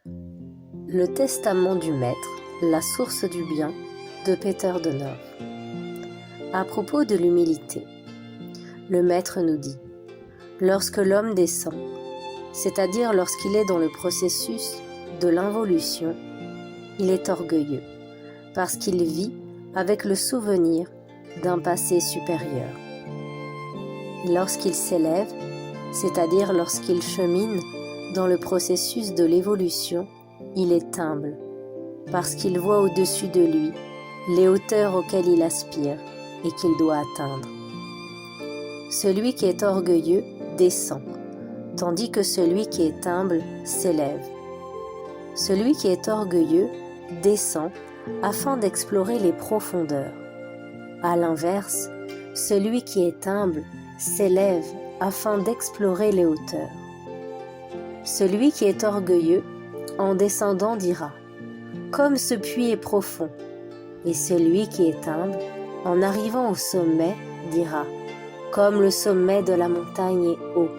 Le testament du maître, la source du bien, de Peter Donner. À propos de l'humilité, le maître nous dit: lorsque l'homme descend, c'est-à-dire lorsqu'il est dans le processus de l'involution, il est orgueilleux, parce qu'il vit avec le souvenir d'un passé supérieur. Lorsqu'il s'élève, c'est-à-dire lorsqu'il chemine dans le processus de l'évolution, il est humble, parce qu'il voit au-dessus de lui les hauteurs auxquelles il aspire et qu'il doit atteindre. Celui qui est orgueilleux descend, tandis que celui qui est humble s'élève. Celui qui est orgueilleux descend afin d'explorer les profondeurs. À l'inverse, celui qui est humble s'élève afin d'explorer les hauteurs. Celui qui est orgueilleux, en descendant, dira: comme ce puits est profond. Et celui qui est humble, en arrivant au sommet, dira: comme le sommet de la montagne est haut.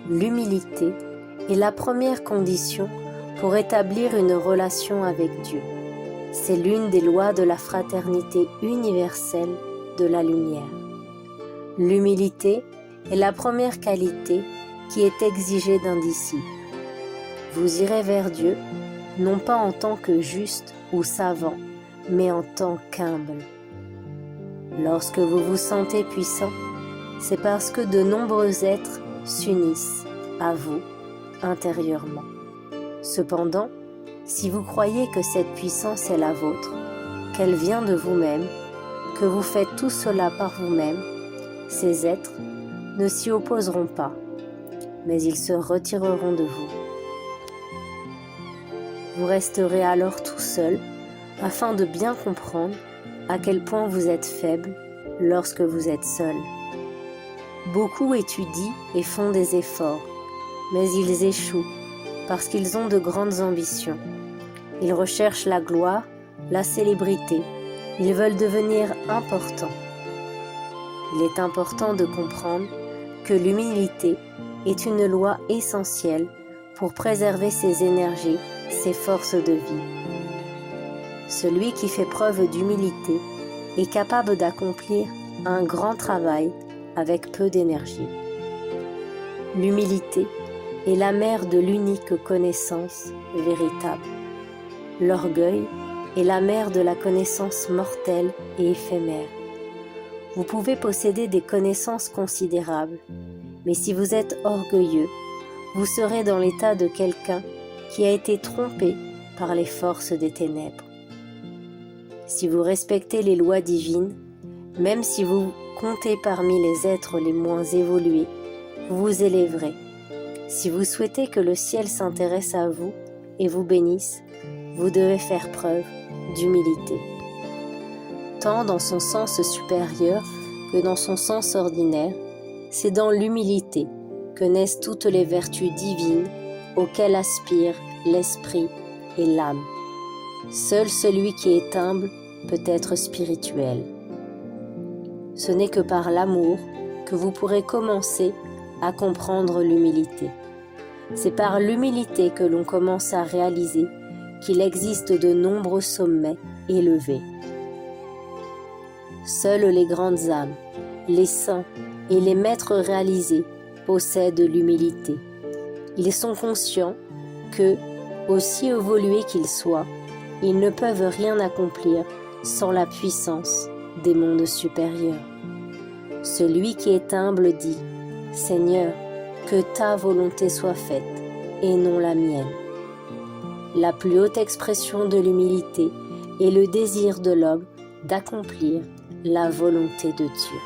L'humilité est la première condition pour établir une relation avec Dieu. C'est l'une des lois de la fraternité universelle de la lumière. L'humilité est la première qualité qui est exigée d'un disciple. Vous irez vers Dieu, non pas en tant que juste ou savant, mais en tant qu'humble. Lorsque vous vous sentez puissant, c'est parce que de nombreux êtres s'unissent à vous intérieurement. Cependant, si vous croyez que cette puissance est la vôtre, qu'elle vient de vous-même, que vous faites tout cela par vous-même, ces êtres ne s'y opposeront pas, mais ils se retireront de vous. Vous resterez alors tout seul afin de bien comprendre à quel point vous êtes faible lorsque vous êtes seul. Beaucoup étudient et font des efforts, mais ils échouent parce qu'ils ont de grandes ambitions. Ils recherchent la gloire, la célébrité, ils veulent devenir importants. Il est important de comprendre que l'humilité est une loi essentielle pour préserver ses énergies, ses forces de vie. Celui qui fait preuve d'humilité est capable d'accomplir un grand travail avec peu d'énergie. L'humilité est la mère de l'unique connaissance véritable. L'orgueil est la mère de la connaissance mortelle et éphémère. Vous pouvez posséder des connaissances considérables, mais si vous êtes orgueilleux, vous serez dans l'état de quelqu'un qui a été trompé par les forces des ténèbres. Si vous respectez les lois divines, même si vous comptez parmi les êtres les moins évolués, vous vous élèverez. Si vous souhaitez que le ciel s'intéresse à vous et vous bénisse, vous devez faire preuve d'humilité. Tant dans son sens supérieur que dans son sens ordinaire, c'est dans l'humilité que naissent toutes les vertus divines auxquelles aspirent l'esprit et l'âme. Seul celui qui est humble peut être spirituel. Ce n'est que par l'amour que vous pourrez commencer à comprendre l'humilité. C'est par l'humilité que l'on commence à réaliser qu'il existe de nombreux sommets élevés. Seules les grandes âmes, les saints et les maîtres réalisés possèdent l'humilité. Ils sont conscients que, aussi évolués qu'ils soient, ils ne peuvent rien accomplir sans la puissance des mondes supérieurs. Celui qui est humble dit: Seigneur, que ta volonté soit faite et non la mienne. La plus haute expression de l'humilité est le désir de l'homme d'accomplir la volonté de Dieu.